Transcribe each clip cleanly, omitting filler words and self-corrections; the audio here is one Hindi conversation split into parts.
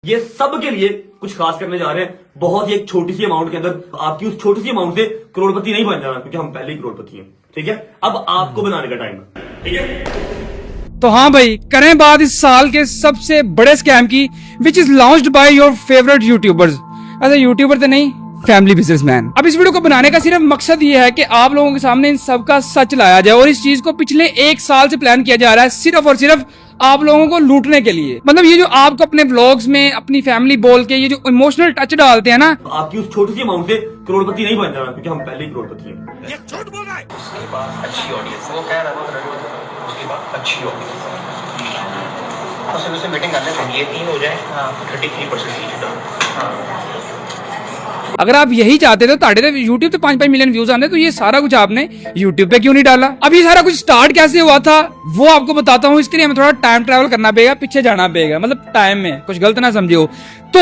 ये सब के लिए कुछ खास करने जा रहे हैं, बहुत ही एक छोटी सी अमाउंट के अंदर। आपकी उस छोटी सी अमाउंट से करोड़पति नहीं बन जाना, क्योंकि हम पहले ही करोड़पति हैं। ठीक है, अब आपको बनाने का टाइम है। ठीक है, तो हाँ भाई, करें बात इस साल के सबसे बड़े स्कैम की, which is launched by your favourite YouTubers. ऐसे यूट्यूबर तो नहीं, फैमिली बिजनेसमैन। अब इस वीडियो को बनाने का सिर्फ मकसद ये है कि आप लोगों के सामने इन सब का सच लाया जाए, और इस चीज को पिछले 1 साल से प्लान किया जा रहा है सिर्फ और सिर्फ आप लोगों को लूटने के लिए। मतलब ये जो आपको अपने व्लॉग्स में अपनी फैमिली बोल के ये जो इमोशनल टच डालते हैं ना, आपकी उस छोटी सी अमाउंट से करोड़पति नहीं बन जाना, क्योंकि हम पहले ही करोड़पति हैं। ये झूठ बोल रहा है। उसके बाद अच्छी ऑडियंस, वो कह रहा था उसके बाद अच्छी ऑडियंस उसे मीटिंग करने में ये 3 हो जाए। हाँ, 33% रीच डाउन। अगर आप यही चाहते थे तो यूट्यूब पे 5-5 मिलियन व्यूज आने, तो ये सारा कुछ आपने यूट्यूब पे क्यों नहीं डाला? अब ये सारा कुछ स्टार्ट कैसे हुआ था वो आपको बताता हूँ। इसके लिए हमें थोड़ा टाइम ट्रैवल करना पड़ेगा, पीछे जाना पड़ेगा, मतलब टाइम में, कुछ गलत ना समझो। तो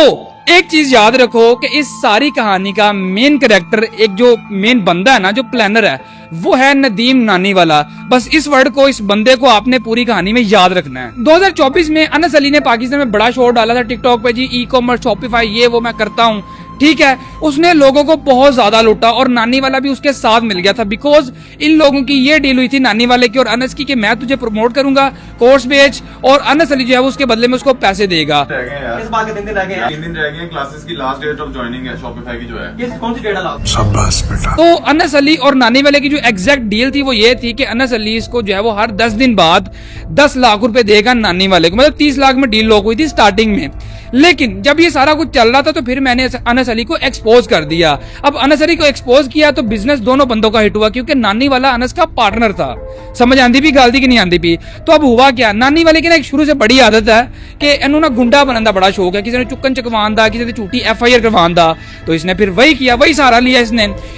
एक चीज याद रखो कि इस सारी कहानी का मेन कैरेक्टर, एक जो मेन बंदा है ना, जो प्लानर है, वो है नदीम नानी वाला। बस इस वर्ड को, इस बंदे को आपने पूरी कहानी में याद रखना है। 2024 में अनस अली ने पाकिस्तान में बड़ा शो डाला था टिकटॉक पे, जी ई कॉमर्स शॉपिफाई ये वो मैं करता हूँ। ठीक है, उसने लोगों को बहुत ज्यादा लूटा और नानी वाला भी उसके साथ मिल गया था, बिकॉज इन लोगों की ये डील हुई थी नानी वाले की और अनस की कि मैं तुझे प्रमोट करूंगा, कोर्स बेच, और अनस अली जो है वो उसके बदले में उसको पैसे देगा। रह गए यार, इस बात के 3 दिन रह गए हैं। 3 दिन रह गए। क्लासेस की लास्ट डेट ऑफ ज्वाइनिंग है शॉपिफाई की जो है। ये कौन सी डेट है? शाबाश बेटा। तो अनस अली और नानी वाले की जो एग्जैक्ट डील थी वो ये थी कि अनस अली इसको जो है वो हर 10 दिन बाद 10 लाख रुपए देगा नानी वाले को, मतलब 30 लाख में डील लॉक हुई थी स्टार्टिंग में। लेकिन जब ये सारा कुछ चल रहा था तो फिर मैंने अनस अली को एक्सपोज कर दिया। अब अनस अली को एक्सपोज किया तो बिजनेस दोनों बंदों का हिट हुआ, क्योंकि नानी वाला अनस का पार्टनर था। समझ आंदी भी गाल दी कि नहीं आंदी भी? तो अब हुआ क्या, नानी वाले की ना एक शुरू से बड़ी आदत है कि इन्हों ना गुंडा बनने का बड़ा शौक है। किसी ने चुक्कन चकवान दा, किसी ने झूठी FIR करवान दा, तो इसने फिर वही किया, वही सहारा लिया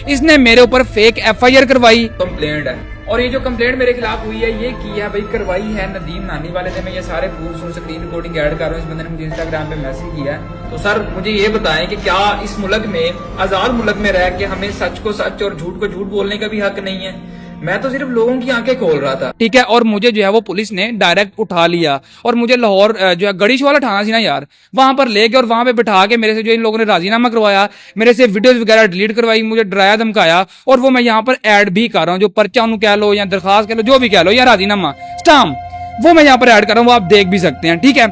इसने मेरे ऊपर फेक FIR करवाई। कंप्लेंट है, और ये जो कंप्लेंट मेरे खिलाफ हुई है ये की है भाई, करवाई है नदीम नानी वाले ने। मैं ये सारे प्रूफ और स्क्रीन रिकॉर्डिंग ऐड कर रहा हूँ। इस बंदे ने मुझे इंस्टाग्राम पे मैसेज किया है। तो सर मुझे ये बताएं कि क्या इस मुल्क में, आजाद मुल्क में रह के हमें सच को सच और झूठ को झूठ बोलने का भी हक नहीं है? मैं तो सिर्फ लोगों की आंखें खोल रहा था। ठीक है, और मुझे जो है वो पुलिस ने डायरेक्ट उठा लिया और मुझे लाहौर जो है गड़ीश वाला थाना थी ना यार, वहां पर ले गए और वहां पे बिठा के मेरे से जो इन लोगों ने राजीनामा करवाया, मेरे से वीडियोस वगैरह डिलीट करवाई, मुझे डराया धमकाया, और वो मैं यहाँ पर ऐड भी कर रहा हूँ। जो पर्चा उन्हें कह लो या दरखास्त कह लो, जो भी कह लो, या राजीनामा स्टाम्प, वो मैं यहाँ पर ऐड कर रहा हूँ, वो आप देख भी सकते हैं। ठीक है,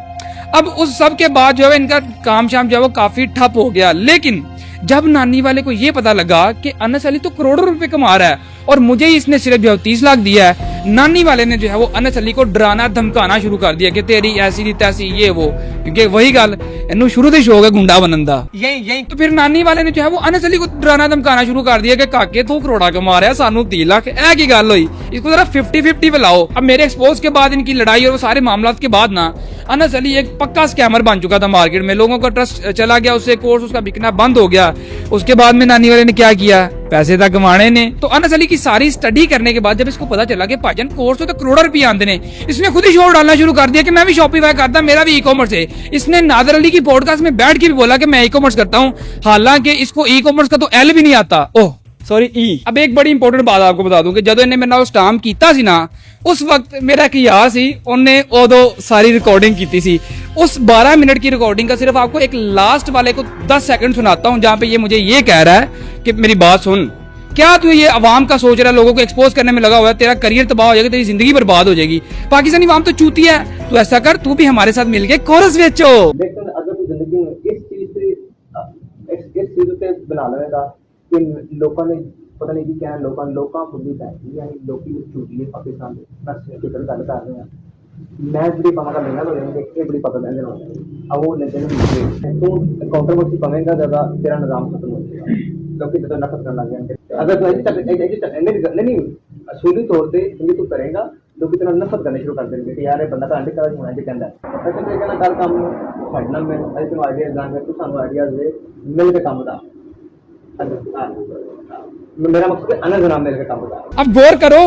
अब उस सब के बाद जो है इनका काम शाम जो है वो काफी ठप हो गया। लेकिन जब नानी वाले को ये पता लगा कि अनस अली तो करोड़ों रुपए कमा रहा है और मुझे इसने सिर्फ जो है 30 लाख दिया है, नानी वाले ने जो है वो अनस अली को डराना धमकाना शुरू कर दिया कि तेरी ऐसी नहीं तैसी ये वो, क्योंकि वही गल इन्हू शुरू से शौक है गुंडा बनन दा। यही तो फिर नानी वाले ने जो है वो अनस अली को डराना धमकाना शुरू कर दिया कि काके तू करोड़ा कमा रहा है, सानू 30 लाख, ऐ की गल हुई, इसको जरा 50-50 पे लाओ। अब मेरे एक्सपोज के बाद, इनकी लड़ाई और वो सारे मामला के बाद ना, अनस अली एक पक्का स्कैमर बन चुका था मार्केट में, लोगों का ट्रस्ट चला गया, उससे कोर्स उसका बिकना बंद हो गया। उसके बाद में नानी वाले ने क्या किया, पैसे तक कमाने ने। तो अनस अली की सारी स्टडी करने के बाद जब इसको पता चला कि भाईजान कोर्स तो करोड़ों रुपए आते ने, इसने खुद ही शोर डालना शुरू कर दिया कि मैं भी शॉपिफाई करता, मेरा भी ई कॉमर्स है। इसने नादर अली की पॉडकास्ट में बैठ के भी बोला कि मैं ई कॉमर्स करता हूँ, हालांकि इसको ई कॉमर्स का तो एल भी नहीं आता, ओह सॉरी ई। अब एक बड़ी इंपॉर्टेंट बात आपको बता दूं कि जब इन्हें मेरे नाल स्टाम्प कीता सी ना, उस वक्त मेरा एक यार सी, उन्हें उदो सारी रिकॉर्डिंग की सी। उस 12 मिनट की रिकॉर्डिंग का सिर्फ आपको एक लास्ट वाले को 10 सेकंड सुनाता हूं, जहां पे ये मुझे ये कह रहा है कि मेरी बात सुन, क्या तू ये अवाम का सोच रहा है, लोगों को एक्सपोज करने में लगा हुआ है, तेरा करियर तबाह हो जाएगा, तेरी जिंदगी बर्बाद हो जाएगी, पाकिस्तानी अवाम तो चूती है, तू ऐसा कर, तू भी हमारे साथ मिलके कोरस बेचो। लेकिन अगर तू जिंदगी में इस चीज से बना लेगा कि लोगों ने पता नहीं कि क्या लोगों को भी यानी लोग झूठी है पाकिस्तान बस फिक्र गल कर रहे हैं। मैं बड़ी पता लेना तो ये बड़ी पता लेने अब वो लेते हैं तू कंट्रोवर्सी पवेगा ज़्यादा, तेरा निजाम खत्म हो जाएगा, लोग तो नफरत करना जाएंगे। अगर तू नहीं असूली तौर पर तू करेगा, लोग इतना नफरत करने शुरू कर देंगे कि यार ये बंदा तो का होना चाहिए कहना है। ऐसे तरीके ना गल काम छड़ना, मैं तेन आइडियाज देंगे, तू सानू आइडियाज दे, मिल के काम दा। मेरा मकसद है अनस नाम मिल के काम दा। अब गौर करो,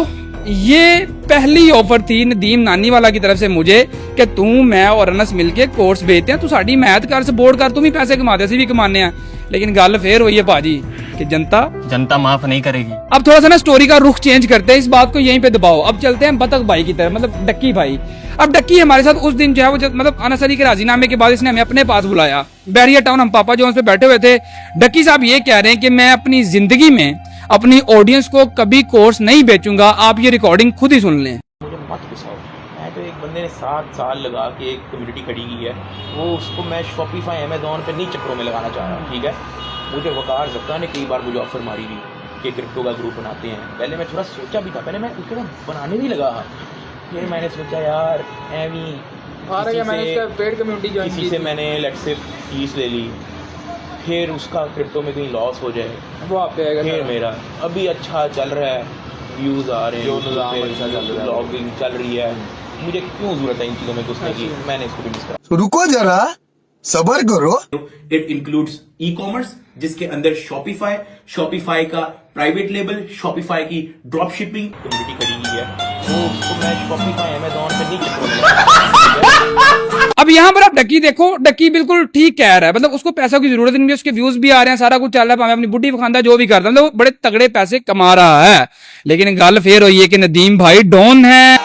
ये पहली ऑफर थी नदीम नानी वाला की तरफ से मुझे कि तू मैं और अनस मिलके कोर्स बेचते हैं, तू साडी मैथ कर, सपोर्ट कर, तू भी पैसे कमा दे, असीं भी कमाने हैं। लेकिन गल फिर हुई है भाजी, कि जनता माफ नहीं करेगी। अब थोड़ा सा ना स्टोरी का रुख चेंज करते हैं, इस बात को यहीं पे दबाओ। अब चलते हैं बतख भाई की तरफ, मतलब डक्की भाई। अब डक्की हमारे साथ उस दिन जो है वो मतलब अनस अली के राजीनामे के बाद इसने हमें अपने पास बुलाया, बैरियर टाउन, हम पापा जॉन्स पे बैठे हुए थे। डक्की साहब ये कह रहे हैं कि मैं अपनी जिंदगी में अपनी ऑडियंस को कभी कोर्स नहीं बेचूंगा, आप ये रिकॉर्डिंग खुद ही सुन लें। मुझे मत गुस्साओ, मैं तो एक बंदे ने 7 साल लगा के एक कम्युनिटी खड़ी की है, वो उसको मैं शॉपिफाई अमेजोन पे नहीं चक्करों में लगाना चाह रहा हूँ, ठीक है। मुझे वकार सकता ने कई बार मुझे ऑफर मारी थी कि क्रिप्टो का ग्रुप बनाते हैं। पहले मैं थोड़ा सोचा भी था, पहले मैं उसके बाद बनाने भी लगा, फिर मैंने सोचा यार किसी से मैंने लेट्स से फीस ले ली, फिर उसका क्रिप्टो में कहीं लॉस हो जाए वो आप पे आएगा। फिर मेरा अभी अच्छा चल रहा है, व्यूज़ आ रहे हैं, ब्लॉगिंग चल रही है, मुझे क्यों जरूरत है इन चीज़ों में घुसने की। मैंने इसको भी मिस करा। रुको जरा सबर करो। इट इंक्लूड्स ई कॉमर्स, जिसके अंदर शॉपिफाई का प्राइवेट लेबल, शॉपिफाई की ड्रॉप शिपिंग कम्युनिटी खड़ी की है, वो उसको मैं शॉपिफाई अमेजोन पे नहीं चक्करों में लगा। अब यहाँ पर आप डक्की देखो, डक्की बिल्कुल ठीक कह रहा है, मतलब उसको पैसों की जरूरत नहीं है, उसके व्यूज भी आ रहे हैं, सारा कुछ चल रहा है, भाਵੇਂ अपनी बुढ़ी खानदा जो भी करता है, मतलब बड़े तगड़े पैसे कमा रहा है। लेकिन गल फिर हुई है कि नदीम भाई डॉन है,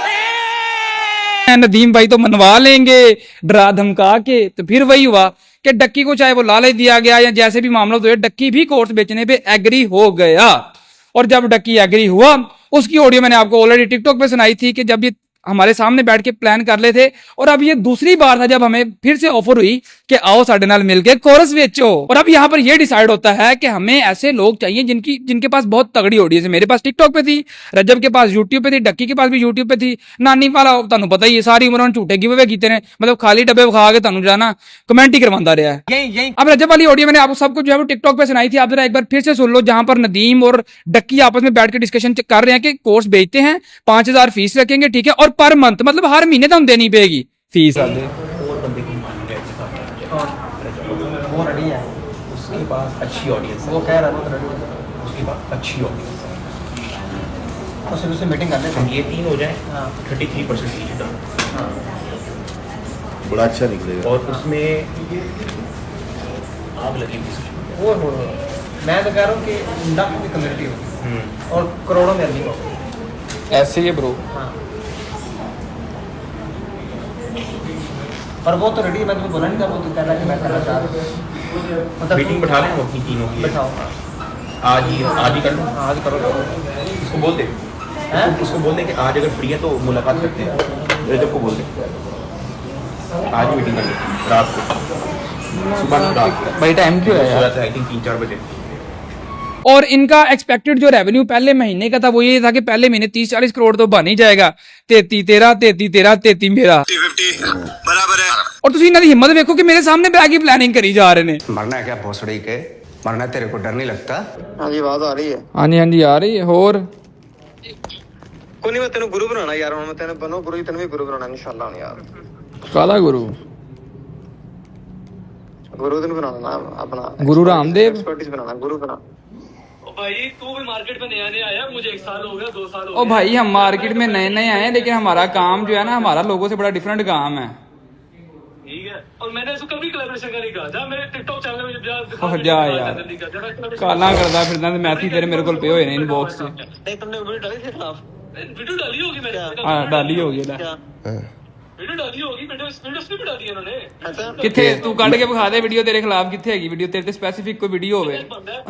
नदीम भाई तो मनवा लेंगे डरा धमका के। तो फिर वही हुआ कि डक्की को चाहे वो लालच दिया गया या जैसे भी मामला हुए, डक्की भी कोर्स बेचने पे एग्री हो गया। और जब डक्की एग्री हुआ, उसकी ऑडियो मैंने आपको ऑलरेडी टिकटॉक पे सुनाई थी कि जब ये हमारे सामने बैठ के प्लान कर ले थे, और अब ये दूसरी बार था जब हमें फिर से ऑफर हुई कि आओ साडे नाल मिलके कोरस बेचो। और अब यहाँ पर ये डिसाइड होता है कि हमें ऐसे लोग चाहिए जिनके पास बहुत तगड़ी ऑडियंस है। मेरे पास टिकटॉक पे थी, रजब के पास यूट्यूब पे थी, डक्की के पास भी यूट्यूब पे थी, नानी वाला तुहानू पता ही है, सारी उम्र उन्होंने झूठे गिव अवे कीते ने, मतलब खाली डब्बे खा के तुहानू जाना कमेंट ही करवाता रहा है। अब रजब वाली ऑडियो मैंने आपको सबको जो है वो टिकटॉक पे सुनाई थी, आप जरा एक बार फिर से सुन लो, जहां पर नदीम और डक्की आपस में बैठ के डिस्कशन कर रहे हैं कि कोर्स बेचते हैं, 5000 फीस रखेंगे, ठीक है, और पर मंथ मतलब हर महीने तो हम देनी पड़ेगी फीस। और बंदे की मान गए, वो रेडी है, उसके पास अच्छी ऑडियंस है, वो कह रहा है उसके पास अच्छी ऑडियंस है, तो उससे मीटिंग कर लेते हैं, ये 3 हो जाए 33% फीस डाल, बड़ा अच्छा निकलेगा। और उसमें आग लगी वो मैं तो कह रहा हूँ कि लाखों की कम्युनिटी होगी और करोड़ों में अर्निंग होगी, ऐसे ही ब्रो। पर वो तो रेडी है, मैं तुम्हें बोला नहीं था, वो तो कह रहा है कि मैं करना चाह रहा हूँ। मीटिंग बैठा लें हम अपनी तीनों की, बैठाओ आज ही कर लो, आज करो। उसको बोल दे, उसको बोल दे कि आज अगर फ्री है तो मुलाकात करते हैं, रजब को बोल दे आज ही मीटिंग कर ले रात को, सुबह रात को। भाई टाइम क्यों है यार? आई थिंक 3-4 बजे। और इनका एक्सपेक्टेड जो रेवेन्यू पहले महीने का था वो ये था कि पहले महीने 30-40 करोड़ तो बन ही जाएगा, 33 तेरा 33 मेरा बराबर है। और तुम इन्होंने हिम्मत देखो कि मेरे सामने बैग की प्लानिंग करी जा रहे ने। मरना है क्या भोसड़ी के, मरना तेरे को डर नहीं लगता? हाँ जी, आवाज आ रही है। हाँ जी आ रही है। और कोई नहीं, मैं तेन गुरु बनाना यार, मैं तेन बनो गुरु, तेन भी गुरु बनाना इंशाल्लाह यार। काला गुरु दिन बनाना ना अपना, गुरु रामदेव एक्सपर्टीज बनाना, गुरु बना। भाई तू भी मार्केट में नया आया, मुझे 1 साल हो गया, 2 साल हो ओ भाई हम मार्केट में नए आए हैं, लेकिन हमारा काम जो है ना, हमारा लोगों से बड़ा डिफरेंट काम है। ठीक है, और मैंने इसको कभी कोलैबोरेशन का नहीं कहा, जा मेरे टिकटॉक चैनल में जा यार काला करदा फिरदा ते मैथी तेरे मेरे को पे होए ने इनबॉक्स से। नहीं तुमने वीडियो डाली थी खिलाफ? वीडियो डाली होगी मैंने, हां डाली होगी ना, वीडियो डाली होगी, वीडियो भी डाली है इन्होंने। अच्छा किथे तू ਕੱਢ ਕੇ ਵਿਖਾ ਦੇ ਵੀਡੀਓ ਤੇਰੇ ਖਿਲਾਫ ਕਿੱਥੇ ਹੈਗੀ ਵੀਡੀਓ ਤੇਰੇ ਤੇ ਸਪੈਸੀਫਿਕ ਕੋਈ ਵੀਡੀਓ ਹੋਵੇ,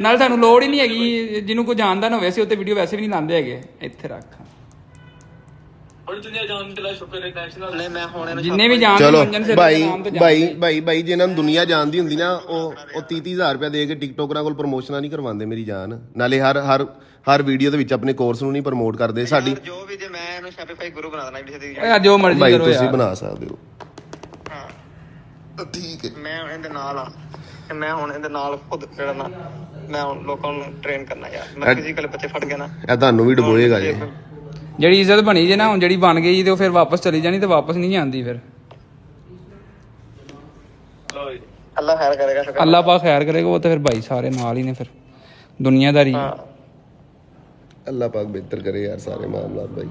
ਨਾਲ ਤੁਹਾਨੂੰ ਲੋੜ ਹੀ ਨਹੀਂ ਹੈਗੀ, ਜਿਹਨੂੰ ਕੋਈ ਜਾਣਦਾ ਨਾ ਹੋਵੇ ਅਸੀਂ ਉੱਤੇ ਵੀਡੀਓ ਵੈਸੇ ਵੀ ਨਹੀਂ ਲਾਉਂਦੇ ਹੈਗੇ। ਇੱਥੇ ਰੱਖ ਬੜੀ ਦੁਨੀਆ ਜਾਣਦੀ ਹੈ, ਸ਼ੁਕਰ ਹੈ ਨੈਸ਼ਨਲ ਨਹੀਂ ਮੈਂ ਹੁਣ ਜਿੰਨੇ ਵੀ ਜਾਣਦੇ ਚਲੋ ਮੰਜਨ ਸੇ ਭਾਈ ਜਿਹਨਾਂ ਨੂੰ ਦੁਨੀਆ ਜਾਣਦੀ ਹੁੰਦੀ ਨਾ, ਉਹ 30,000 ਰੁਪਏ ਦੇ ਕੇ ਟਿਕਟੋਕਰਾਂ ਕੋਲ ਪ੍ਰਮੋਸ਼ਨਾਂ ਨਹੀਂ ਕਰਵਾਉਂਦੇ ਮੇਰੀ ਜਾਨ। ਨਾਲੇ ਹਰ ਵੀਡੀਓ ਦੇ ਵਿੱਚ ਆਪਣੇ ਕੋਰਸ ਨੂੰ ਨਹੀਂ ਪ੍ਰਮੋਟ ਕਰਦੇ। ਸਾਡੀ ਜੋ ਵੀ, ਜੇ ਮੈਂ ਇਹਨੂੰ ਸ਼ੋਪੀਫਾਈ ਗੁਰੂ ਬਣਾ ਦੇਣਾ ਕਿਸੇ ਦੀ, ਓਏ ਜੋ ਮਰਜ਼ੀ ਭਾਈ ਕਰੋ ਤੁਸੀਂ ਯਾਰ, ਬਣਾ ਸਕਦੇ ਹੋ। ਹਾਂ ਠੀਕ ਹੈ, ਮੈਂ ਇਹਦੇ ਨਾਲ ਆ, ਤੇ ਮੈਂ ਹੁਣ ਇਹਦੇ ਨਾਲ ਖੁਦ ਜਿਹੜਾ ਨਾ, ਮੈਂ ਹੁਣ ਲੋਕਾਂ ਨੂੰ ਟ੍ਰੇਨ ਕਰਨਾ ਯਾਰ। ਮੈਂ ਫਿਜ਼ੀਕਲ ਬੱਚੇ ਫੜ ਗਿਆ ਨਾ, ਇਹ ਤੁਹਾਨੂੰ ਵੀ ਡਬੋਏਗਾ ਜੀ। ਜਿਹੜੀ ਇੱਜ਼ਤ ਬਣੀ ਜੇ ਨਾ, ਹੁਣ ਜਿਹੜੀ ਬਣ ਗਈ ਤੇ ਉਹ ਫਿਰ ਵਾਪਸ ਚਲੀ ਜਾਣੀ, ਤੇ ਵਾਪਸ ਨਹੀਂ ਆਉਂਦੀ ਫਿਰ। ਅੱਲਾ ਖੈਰ ਕਰੇਗਾ, ਸ਼ੁਕਰ ਅੱਲਾਹ ਪਾਕ ਖੈਰ ਕਰੇਗਾ, ਉਹ ਤੇ ਫਿਰ ਭਾਈ ਸਾਰੇ ਨਾਲ ਹੀ ਨੇ ਫਿਰ ਦੁਨੀਆਦਾਰੀ। ਅੱਲਾਹ ਪਾਕ ਬਿਹਤਰ ਕਰੇ ਯਾਰ ਸਾਰੇ ਮਾਮਲਾਤ ਭਾਈ।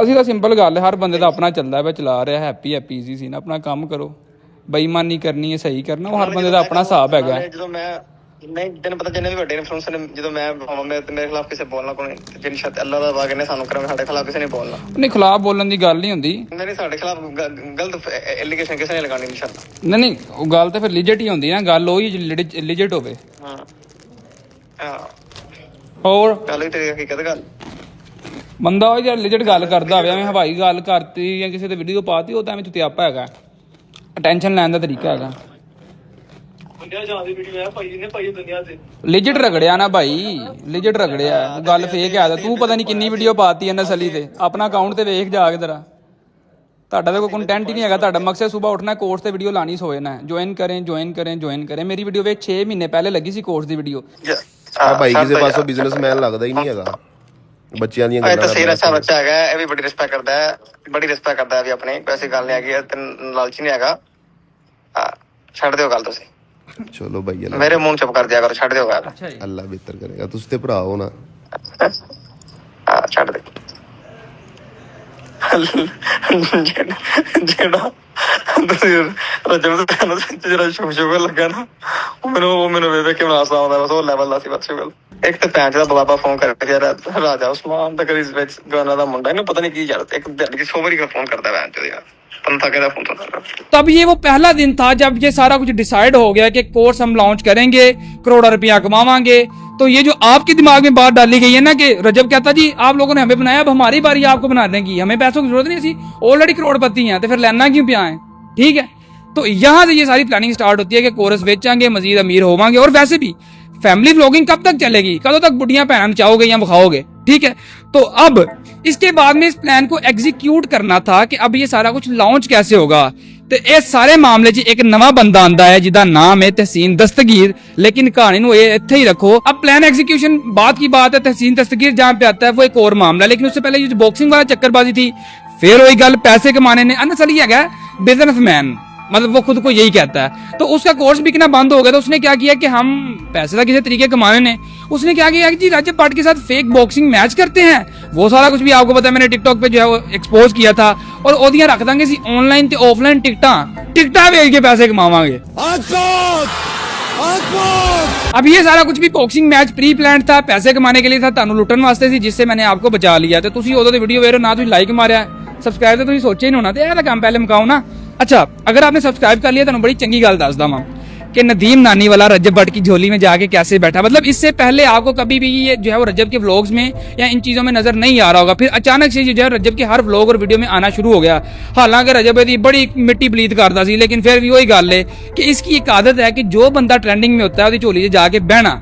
ਅਸੀਂ ਤਾਂ ਸਿੰਪਲ ਗੱਲ ਹੈ, ਹਰ ਬੰਦੇ ਦਾ ਆਪਣਾ ਚੱਲਦਾ ਪਿਆ, ਚਲਾ ਰਿਹਾ, ਹੈਪੀ ਈਜ਼ੀ ਸੀ ਨਾ, ਆਪਣਾ ਕੰਮ ਕਰੋ, ਬੇਈਮਾਨੀ ਕਰਨੀ ਹੈ, ਸਹੀ ਕਰਨਾ, ਉਹ ਹਰ ਬੰਦੇ ਦਾ ਆਪਣਾ ਹਿਸਾਬ ਹੈਗਾ। ਜਦੋਂ ਮੈਂ ਨਹੀਂ ਤੈਨੂੰ ਪਤਾ ਜਿੰਨੇ ਵੀ ਵੱਡੇ ਇਨਫਲੂਐਂਸਰ ਨੇ ਜਦੋਂ ਮੈਂ ਭਾਵਾਂ ਮੇਰੇ ਖਿਲਾਫ ਕਿਸੇ ਬੋਲਣਾ ਕੋਈ ਨਹੀਂ ਜਿੰਨੀ ਸ਼ਾਇਦ ਅੱਲਾਹ ਦਾ ਵਾਗ ਨੇ ਸਾਨੂੰ ਕਰਾਂਗੇ ਸਾਡੇ ਖਿਲਾਫ ਕਿਸੇ ਨੇ ਬੋਲਣਾ ਨਹੀਂ ਖਿਲਾਫ ਬੋਲਣ ਦੀ ਗੱਲ ਨਹੀਂ ਹੁੰਦੀ। ਨਹੀਂ ਸਾਡੇ ਖਿਲਾਫ ਗਲਤ ਐਲੀਗੇਸ਼ਨ ਕਿਸੇ ਨੇ ਲਗਾਉਣੀ ਇਨਸ਼ਾਅੱਲਾ। ਨਹੀਂ ਉਹ ਗੱਲ ਤਾਂ ਫਿਰ ਲਿਜਟ ਹੀ ਹੁੰਦੀ ਨਾ, ਗੱਲ ਉਹੀ ਲਿਜਟ ਹੋਵੇ। ਹਾਂ ਹੋਰ ਗੱਲ ਹੀ ਤੇਰੀ ਹਕੀਕਤ ਗੱਲ ਬੰਦਾ ਉਹ ਜਿਹੜਾ ਲਿਜਟ ਗੱਲ ਕਰਦਾ ਹੋਵੇ, ਐਵੇਂ ਹਵਾਈ ਗੱਲ ਕਰਤੀ ਜਾਂ ਕਿਸੇ ਤੇ ਵੀਡੀਓ ਪਾਤੀ, ਉਹ ਤਾਂ ਐਵੇਂ ਚੁਤਿਆਪਾ ਹੈਗਾ, ਅਟੈਂਸ਼ਨ ਲੈਣ ਦਾ ਤਰੀਕਾ ਹੈਗਾ। ਦੁਨੀਆ ਜਾਂਦੀ ਵੀਡੀਓ ਹੈ ਭਾਈ ਨੇ ਭਾਈ ਦੁਨੀਆ ਤੇ ਲਿਜਟ ਰਗੜਿਆ ਨਾ ਭਾਈ, ਲਿਜਟ ਰਗੜਿਆ, ਗੱਲ ਫੇਕ ਆ। ਤੂੰ ਪਤਾ ਨਹੀਂ ਕਿੰਨੀ ਵੀਡੀਓ ਪਾਤੀ ਇਹਨਾਂ ਸਲੀ ਤੇ, ਆਪਣਾ ਅਕਾਊਂਟ ਤੇ ਵੇਖ ਜਾ ਕੇ ਤੇਰਾ। ਤੁਹਾਡਾ ਤਾਂ ਕੋਈ ਕੰਟੈਂਟ ਹੀ ਨਹੀਂ ਹੈਗਾ, ਤੁਹਾਡਾ ਮਕਸਦ ਸਵੇਰ ਉੱਠਣਾ ਕੋਰਸ ਤੇ ਵੀਡੀਓ ਲਾਣੀ ਸੋਏ ਨਾ, ਜੁਆਇਨ ਕरें। ਮੇਰੀ ਵੀਡੀਓ ਵੇਖ 6 ਮਹੀਨੇ ਪਹਿਲੇ ਲੱਗੀ ਸੀ ਕੋਰਸ ਦੀ ਵੀਡੀਓ। ਆ ਭਾਈ ਕਿਸੇ ਪਾਸੋਂ ਬਿਜ਼ਨਸਮੈਨ ਲੱਗਦਾ ਹੀ ਨਹੀਂ ਹੈਗਾ, ਬੱਚਿਆਂ ਦੀਆਂ ਗੱਲਾਂ ਤਾਂ ਸਹੀ ਅੱਛਾ ਬੱਚਾ ਹੈਗਾ, ਇਹ ਵੀ ਬੜੀ ਰਿਸਪੈਕਟ ਕਰਦਾ ਹੈ, ਬੜੀ ਰਿਸਪੈਕਟ ਕਰਦਾ ਹੈ ਵੀ ਆਪਣੀ, ਵੈਸੇ ਗੱਲ ਨਹੀਂ ਹੈਗੀ ਤੇ ਲਾਲਚੀ ਨਹੀਂ ਹੈਗਾ। ਛੱਡ ਦਿਓ ਗੱਲ ਤੁਸੀਂ, ਚਲੋ ਭਾਈ ਅੱਲਾ ਮੇਰੇ ਮੂੰਹ ਚੁੱਪ ਕਰ ਦਿਆ ਕਰੋ, ਛੱਡ ਦਿਓ ਗੱਲ। ਅੱਲਾ ਬਿਹਤਰ ਕਰੇਗਾ, ਤੁਸੀਂ ਤੇ ਭਰਾ ਹੋ ਨਾ। ਛੱਡ ਦੇ ਜਿਹੜਾ ਰਜਬ ਜਿਹੜਾ ਸ਼ੁਗਰ ਲੱਗਾ ਨਾ, ਉਹ ਮੈਨੂੰ ਵੇਖ ਕੇ ਹਾਸਾ ਆਉਂਦਾ, ਬਸ ਉਹ ਲੈਵਲ ਦਾ ਸੀ ਬਸ ਸ਼ੁਗਰ। ਇੱਕ ਤੇ ਪੈਂਚ ਦਾ ਬਾਬਾ ਫੋਨ ਕਰਕੇ ਯਾਰ ਰਾਜਾ ਉਸਮਾਨ ਦਾ ਕਰੀ ਵਿੱਚ ਗਾਣਾ ਦਾ ਮੁੰਡਾ, ਇਹਨੂੰ ਪਤਾ ਨਹੀਂ ਕੀ ਯਾਰ, ਇੱਕ ਦਿਨ ਸੋਵਰੀ का फोन करता है तो यार तब ये वो पहला दिन था जब ये सारा कुछ डिसाइड हो गया कि कोर्स हम लॉन्च करेंगे, करोड़ों रुपया कमावांगे। तो ये जो आपके दिमाग में बात डाली गई है ना कि रजब कहता जी आप लोगों ने हमें बनाया, अब हमारी बारी आपको बनाने की, हमें पैसों की जरूरत नहीं सी, ऑलरेडी करोड़पति हैं, तो फिर लेना क्यों पिया है। ठीक है, तो यहाँ से ये सारी प्लानिंग स्टार्ट होती है कि कोर्स बेचांगे, मजीद अमीर होवांगे। और वैसे भी फैमिली व्लॉगिंग कब तक चलेगी, कदों तक बुढ़ियां भैन नचाओगे या बखाओगे। ठीक है, तो अब इसके बाद में इस प्लान को एग्जीक्यूट करना था कि अब ये सारा कुछ लॉन्च कैसे होगा। तो इस सारे मामले च एक नवा बंदा आंदा है जिदा नाम है तहसीन दस्तगीर, लेकिन कहानी नु इत्थे ही रखो। अब प्लान एग्जीक्यूशन बाद की बात है, तहसीन दस्तगीर जहां पे आता है वो एक और मामला, लेकिन उससे पहले ये बॉक्सिंग वाला चक्करबाजी थी, फिर वही गल पैसे कमाने ने। अनस अली है बिजनेसमैन, मतलब वो खुद को यही कहता है। तो उसका कोर्स बिकना बंद हो गया, तो उसने क्या किया कि हम पैसे का किसी तरीके कमाने ने, उसने क्या किया कि जी रजब भट्ट के साथ फेक बॉक्सिंग मैच करते हैं। वो सारा कुछ भी आपको पता है, मैंने टिकटॉक पे जो है वो एक्सपोज किया था। और ओदियां रख देंगे सी ऑनलाइन ते ऑफलाइन टिकटा बेच के पैसे कमावांगे। अब ये सारा कुछ भी बॉक्सिंग मैच प्री प्लान था, पैसे कमाने के लिए था, तानू लुटन वास्ते सी, जिससे मैंने आपको बचा लिया। तो तुसी उदों दी वीडियो वेख रहे हो ना, तुसी लाइक मारिया, सब्सक्राइब तो तुसी सोचे ही नहीं होना, तो यह काम पहले मुकाओ ना। अच्छा, अगर आपने सब्सक्राइब कर लिया तो बड़ी चंगी गल दसदा वां कि नदीम नानी वाला रजब भट्ट की झोली में जाके कैसे बैठा। मतलब इससे पहले आपको कभी भी ये जो है वो रजब के व्लॉग्स में या इन चीजों में नजर नहीं आ रहा होगा, फिर अचानक से जो है रजब के हर व्लॉग और वीडियो में आना शुरू हो गया। हालांकि रजब दी बड़ी मिट्टी पलीत करता सी, लेकिन फिर भी वही गल है कि इसकी एक आदत है कि जो बंदा ट्रेंडिंग में होता है उसकी झोली से जाके बहना।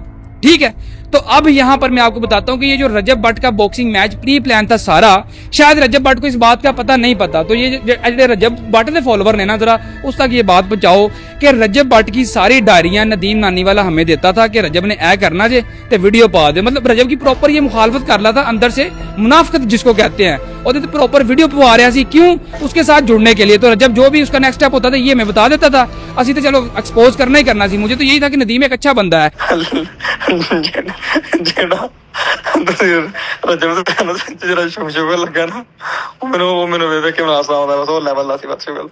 ठीक है, तो अब यहाँ पर मैं आपको बताता हूँ कि ये जो रजब भट्ट का बॉक्सिंग मैच प्री प्लान था सारा, शायद रजब भट्ट को इस बात का पता नहीं पता। तो ये जो रजब भट्ट के फॉलोवर ने ना, जरा उस तक ये बात पहुंचाओ कि रजब भट्ट की सारी डायरियां नदीम नानी वाला हमें देता था कि रजब ने ऐ करना जे ते वीडियो पा दे। मतलब रजब की प्रॉपर ये मुखालफत कर रहा था अंदर से, मुनाफकत जिसको कहते हैं, और तो प्रॉपर वीडियो पवा रहा सी, क्यों? उसके साथ जुड़ने के लिए। तो रजब जो भी उसका नेक्स्ट स्टेप होता था ये मैं बता देता था, असी तो चलो एक्सपोज करना ही करना सी। मुझे तो यही था कि नदीम एक अच्छा बंदा है। ਜਿਹੜਾ ਸ਼ੁਗਰ ਲੱਗਾ ਨਾ, ਉਹ ਮੈਨੂੰ ਵੇਖ ਕੇ ਹਾਸਾ ਆਉਂਦਾ, ਬਸ ਉਹ ਲੈਵਲ ਦਾ ਸੀ ਬਸ ਸ਼ੁਗਰ।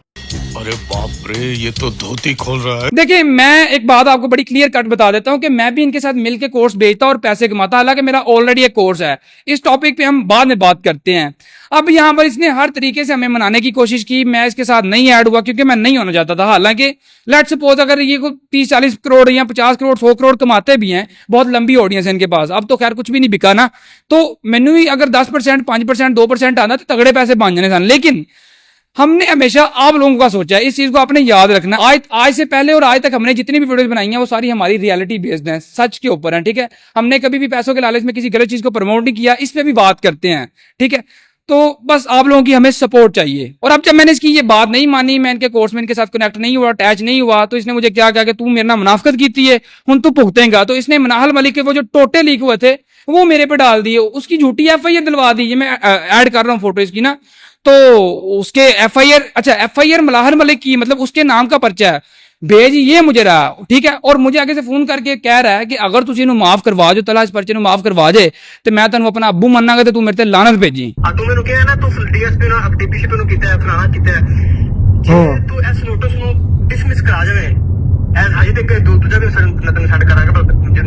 अरे बाप रे, ये तो धोती खोल रहा है। देखिए, मैं एक बात आपको बड़ी क्लियर कट बता देता हूं कि मैं भी इनके साथ मिलकर कोर्स बेचता और पैसे कमाता, हालांकि मेरा ऑलरेडी एक कोर्स है। इस टॉपिक पे हम बाद में बात करते हैं। अब यहाँ पर इसने हर तरीके से हमें मनाने की कोशिश की, मैं इसके साथ नहीं ऐड हुआ क्योंकि मैं नहीं होना चाहता था। हालांकि लेट्स सपोज अगर ये को 30-40 करोड़ या 50 करोड़ 100 करोड़ कमाते भी हैं, बहुत लंबी ऑडियंस है इनके पास, अब तो खैर कुछ भी नहीं बिका ना, तो मैनू ही अगर 10%, 5%, 2% आना तो तगड़े पैसे बन जाने सन। लेकिन हमने हमेशा आप लोगों का सोचा है, इस चीज को आपने याद रखना। आज से पहले और आज तक हमने जितनी भी वीडियोस बनाई हैं वो सारी हमारी रियलिटी बेस्ड हैं, सच के ऊपर हैं। ठीक है, हमने कभी भी पैसों के लालच में किसी गलत चीज को प्रमोट नहीं किया, इस पे भी बात करते हैं। ठीक है, तो बस आप लोगों की हमें सपोर्ट चाहिए। और अब जब मैंने इसकी ये बात नहीं मानी, मैं इनके कोर्स में इनके साथ कनेक्ट नहीं हुआ, अटैच नहीं हुआ, तो इसने मुझे क्या कहा कि तू मेरे ना मुनाफकत की है, हुन तू भुगतेगा। तो इसने मनाहल मलिक के वो जो टोटे लीक हुए थे वो मेरे पे डाल दिए, उसकी झूठी FIR दिलवा दी। ये मैं ऐड कर रहा हूँ फोटो इसकी ना, तो उसके FIR मलाहर मलिक की, मतलब उसके नाम का पर्चा है, भेज ये मुझे रहा। ठीक है, और मुझे आगे से फोन करके कह रहा है कि अगर तुझे इन्हों माफ करवा जो, तला इस पर्चे ਨੂੰ माफ करवा जे ਤੇ ਮੈਂ ਤੈਨੂੰ ਆਪਣਾ ਅੱਬੂ ਮੰਨਾਂਗਾ ਤੇ ਤੂੰ ਮੇਰੇ ਤੇ ਲਾਨਤ ਭੇਜੀ। ਤੂੰ ਮੈਨੂੰ ਕਿਹਾ ਨਾ ਤੂੰ DSP ਨਾਲ DPCP ਨੂੰ ਕੀਤਾ ਹੈ, ਫਲਾਣਾ ਕੀਤਾ ਹੈ, ਤੂੰ ਇਸ ਨੋਟਿਸ ਨੂੰ ਡਿਸਮਿਸ ਕਰਾ ਜਾਵੇਂ, ਐਸ ਹਜੇ ਤੱਕ ਦੂਜਾ ਵੀ ਨਤਨ ਛੱਡ ਕਰਾਂਗਾ,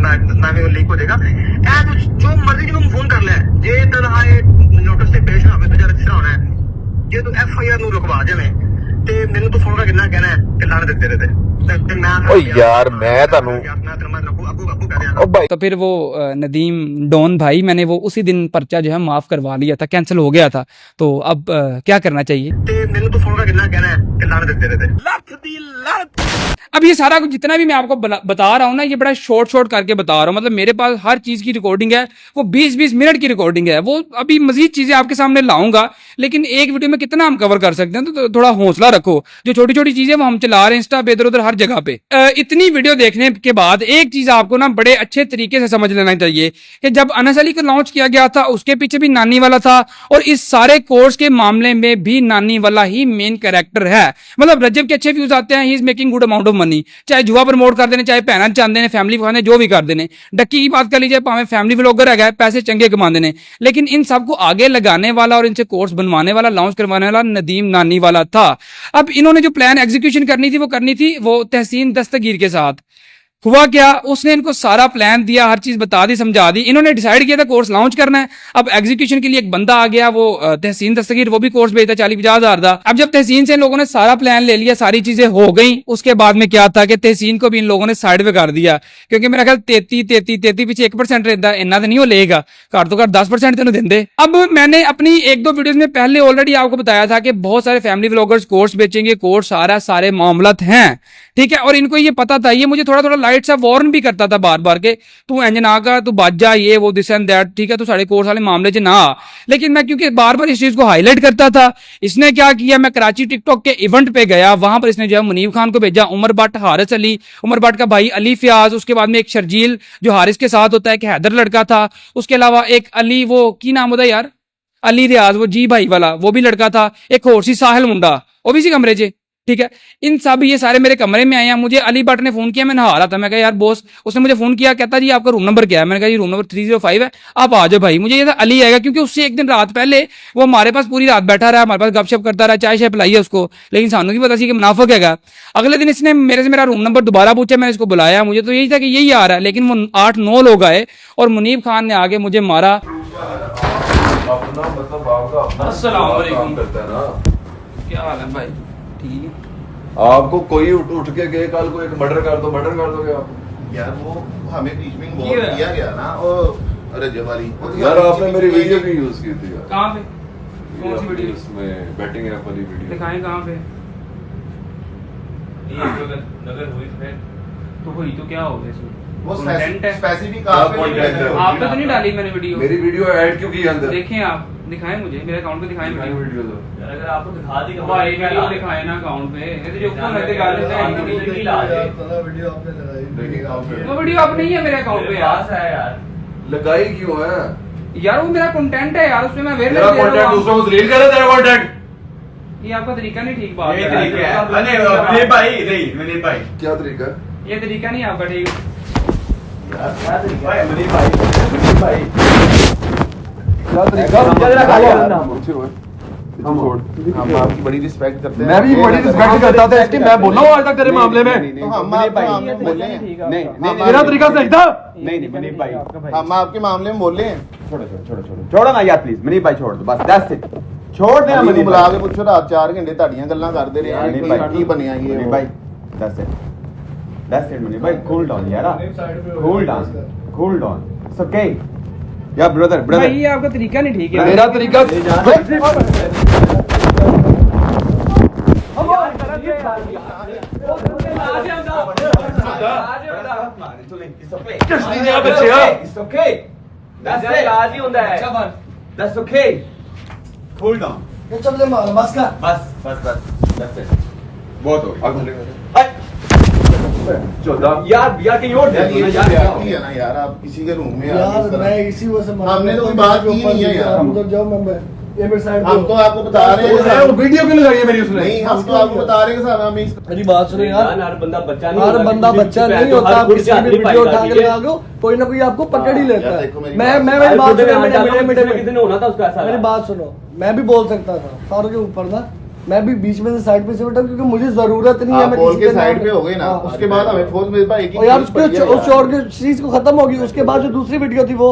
ना भी लीक हो जाएगा ऐ तू जो मर्जी ਨੂੰ ਫੋਨ ਕਰ ਲੈ ਜੇ ਤਨਹਾ ਇਹ ਨੋਟਿਸ ਤੇ ਪੇਸ਼ ਹੋਵੇ ਤੇ ਜਰਾ ਅੱਛਾ ਹੋਣਾ ਹੈ ਜੇ ਤੂੰ FIR ਨੂੰ ਰੁਕਵਾ ਜਾਵੇਂ ਤੇ ਮੈਨੂੰ ਤੂੰ ਸੁਣਦਾ ਕਿੰਨਾ ਕਹਿਣਾ ਹੈ ਕਿ ਲਾਣ ਦੇ ਤੇਰੇ ਤੇ ਮੈਂ ਓ ਯਾਰ ਮੈਂ ਤੁਹਾਨੂੰ तो फिर वो नदीम डॉन भाई मैंने वो उसी दिन पर्चा जो है माफ करवा लिया था, कैंसिल हो गया था। तो अब क्या करना चाहिए? ਤੇ ਮੈਨੂੰ ਤੂੰ ਸੁਣਦਾ ਕਿੰਨਾ ਕਹਿਣਾ ਹੈ ਕਿ ਲਾਣ ਦੇ ਤੇਰੇ ਤੇ अब ये सारा कुछ जितना भी मैं आपको बता रहा हूँ ना, ये बड़ा शॉर्ट करके बता रहा हूँ। मतलब मेरे पास हर चीज की रिकॉर्डिंग है, वो 20-20 मिनट की रिकॉर्डिंग है। वो अभी मजीद चीजें आपके सामने लाऊंगा, लेकिन एक वीडियो में कितना हम कवर कर सकते हैं, तो थोड़ा हौसला रखो। जो छोटी छोटी चीजें वो हम चला रहे हैं इंस्टा पे, इधर उधर हर जगह पे। इतनी वीडियो देखने के बाद एक चीज आपको ना बड़े अच्छे तरीके से समझ लेना चाहिए कि जब अनस अली को लॉन्च किया गया था, उसके पीछे भी नानी वाला था, और इस सारे कोर्स के मामले में भी नानी वाला ही मेन कैरेक्टर है। मतलब रजब के अच्छे व्यूज आते हैं, he is making good amount of money, चाहे जुआ प्रमोट कर देने, चाहे भैन चाहते हैं, फैमिली खाने, जो भी कर देने। डक्की की बात कर लीजिए, भावे फैमिली व्लॉगर है, पैसे चंगे कमा देने, लेकिन इन सबको आगे लगाने वाला और इनसे कोर्स बनवाने वाला, लॉन्च करवाने वाला नदीम नानी वाला था। अब इन्होंने जो प्लान एग्जीक्यूशन करनी थी वो तहसीन दस्तगीर के साथ। हुआ क्या, उसने इनको सारा प्लान दिया, हर चीज बता दी, समझा दी। इन्होंने डिसाइड किया था कोर्स लॉन्च करना है। अब एग्जीक्यूशन के लिए एक बंदा आ गया, वो तहसीन दस्तगीर, वो भी कोर्स भेजता 40-50 हजार था। अब जब तहसीन से इन लोगों ने सारा प्लान ले लिया, सारी चीजें हो गई, उसके बाद में क्या था कि तहसीन को भी इन लोगों ने साइड पे कर दिया, क्योंकि मेरा ख्याल 33 पीछे 1% रहता है, इन्ना तो नहीं हो लेगा, घट तो घट 10% तेन देंगे। अब मैंने अपनी 1-2 वीडियोज में पहले ऑलरेडी आपको बताया था कि बहुत सारे फैमिली व्लॉगर्स कोर्स बेचेंगे, कोर्स सारे मामलत हैं, ठीक है। और इनको ये पता था, ये मुझे थोड़ा लाइट सा वार्न भी करता था बार के, तू इंज ना कर, तू बच जा, ये वो दिस एंड दैट, ठीक है, तू सारे कोर्स वाले मामले च ना। लेकिन मैं क्योंकि बार इस चीज को हाईलाइट करता था, इसने क्या किया, मैं कराची टिकटॉक के इवेंट पे गया, वहां पर इसने जो है मुनीब खान को भेजा, उमर भट्ट, हारिस अली, उमर भट्ट का भाई अली फयाज, उसके बाद में एक शर्जील जो हारिस के साथ होता है, एक हैदर लड़का था, उसके अलावा एक अली, वो की नाम होता है यार, अली रियाज, वो जी भाई वाला, वो भी लड़का था, एक और सी साहिल मुंडा, वो भी इसी कमरे च, ठीक है। इन सब ये सारे मेरे कमरे में आए हैं। मुझे अली भट्ट ने फोन किया, मैं नहा रहा था, मैं कहा यार बॉस, उसने मुझे फोन किया, कहता जी आपका रूम नंबर क्या है, मैंने कहा जी रूम नंबर 305 है, आप आ जाओ भाई। मुझे ये था अली आएगा, क्योंकि उससे एक दिन रात पहले वो हमारे पास पूरी रात बैठा रहा, हमारे पास गपशप करता रहा, चाय शाय पिलाई है उसको, लेकिन सानू की पता सी कि मुनाफिक हैगा। अगले दिन इसने मेरे से मेरा रूम नंबर दोबारा पूछा, मैंने इसको बुलाया, मुझे तो यही था कि यही आ रहा है, लेकिन वो 8-9 लोग आए और मुनीब खान ने आगे मुझे मारा। अस्सलाम वालेकुम, क्या हाल है भाई? ठीक है। आपको कोई उठ के गए कल को एक मर्डर कर दोगे आप? यार वो हमें बीच में इन्वॉल्व किया गया ना, और रजब वाली यार आपने मेरी वीडियो भी यूज की थी यार। कहाँ पे? कौन सी वीडियो? इसमें बैटिंग ऐप वाली वीडियो दिखाएं कहाँ पे? ये अगर हुई तो हुई तो क्या हो गया इसमें? वो कंटेंट है, स्पेसिफिक आपने तो नहीं डाली मैंने वीडियो। मेरी वीडियो ऐड क्यों की अंदर? देखें आप, दिखाएं मुझे, मेरे अकाउंट पे दिखाएं वीडियो तो अगर आपको दिखा दी भाई वीडियो दिखाएं ना अकाउंट पे, ये तो जो फोन रहते गाल लेते हैं वो वीडियो आप नहीं है मेरे अकाउंट पे यार। लगाई क्यों है यार? वो मेरा कंटेंट है यार, उसमें मैं अवेयरनेस तेरा दे रहा कंटेंट हूं। दूसरों को रिलीज कर रहा है, तेरा कंटेंट। ये आपका तरीका नहीं ठीक बात ये है। तरीका है नहीं भाई, क्या तरीका? ये तरीका नहीं आपका ठीक। क्या तरीका? हम आपकी बड़ी रिस्पेक्ट करते हैं। मैं भी बड़ी रिस्पेक्ट करता था इसकी, मैं बोल रहा हूँ आज तक तेरे मामले में। तो हम आपके मामले में बोले हैं। तेरा तरीका सही था। नहीं मनीष भाई, हम आपके मामले में बोले हैं। छोड़ो ना यार प्लीज, मनीष भाई छोड़ दो बस, दैट्स इट, छोड़ देना ਮੈਨੂੰ मनीष ਬੁਲਾ भाई। ਕੇ ਪੁੱਛੋ, ਰਾਤ 4 ਘੰਟੇ ਤੁਹਾਡੀਆਂ ਗੱਲਾਂ ਕਰਦੇ ਰਹੇ मनीष ਆ, भाई ਕੀ ਬਣਿਆ ਇਹ मनीष ਉਹ। भाई दैट्स इट मनीष भाई, कूल डाउन यार, कूल डाउन, इट्स ओके यार ब्रदर भाई ये आपका तरीका नहीं ठीक है। मेरा तरीका बहुत हो यार कहीं और यार ये ज्यादती है ना यार, आप किसी के रूम में मैं इसी वजह से हमने तो कोई बात की नहीं है यार। उधर जाओ, मैं ये मेरे साइड हम तो आपको बता रहे हैं, वीडियो क्यों लगाई है मेरी उसने? नहीं हम तो आपको बता रहे हैं सर, हम इस मेरी बात सुनो यार, हर बंदा बच्चा हर बंदा बच्चा नहीं होता, आप किसी भी वीडियो उठा के लगा दो, कोई ना कोई आपको पकड़ ही लेता यार है। देखो मेरी मैं बात मेरी बात सुनो, कितने होना था उसका ऐसा? मेरी बात सुनो, मैं भी बोल सकता था सारों के ऊपर ना, मैं भी बीच में से साइड पे से बैठा क्योंकि मुझे जरूरत नहीं है। आप मैं बोल किसी के के साइड नाम- पे हो गए ना, उसके बाद हमें फोर्स मेरे पास एक ही यार चीज पड़ी है उस शॉर्ट की चीज को खत्म होगी, उसके बाद जो दूसरी वीडियो थी वो